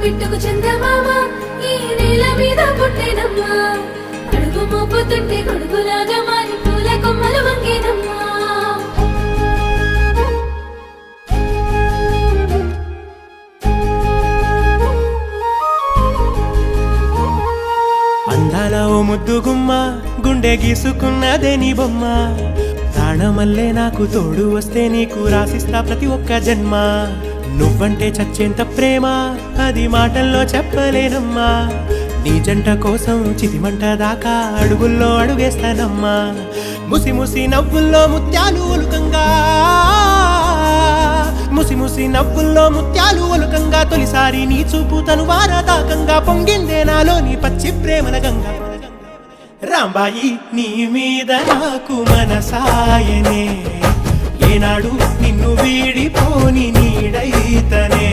బిట్టుకు చందమామ ఈ నేల మీద పుట్టేనమ్మా అడుగు మోపుతుంటే కొడుకులాగా మారి పూల కొమ్మలు వంగేనమ్మా అందాల ఓ ముద్దు గుమ్మ గుండె గీసుకున్నదే నీ బొమ్మ ప్రాణమల్లే నాకు తోడు వస్తే నీకు రాసిస్తా ప్రతి ఒక్క జన్మ నువ్వంటే చచ్చేంత ప్రేమ అది మాటల్లో చెప్పలేనమ్మా నీ జంట కోసం చితిమంట దాకా అడుగుల్లో అడుగేస్తానమ్మా ముసి ముసి నవ్వుల్లో ముత్యాలు ఒలుకంగా ముసి ముసి నవ్వుల్లో ముత్యాలు ఒలుకంగా తొలిసారి నీ చూపు తను వారదాకంగా పొంగిందే నాలో నీ పచ్చి ప్రేమల గంగా రాంబాయి నీ మీద నాకు మనసాయనే ఏనాడు నిన్ను వీడిపోని నీడైతనే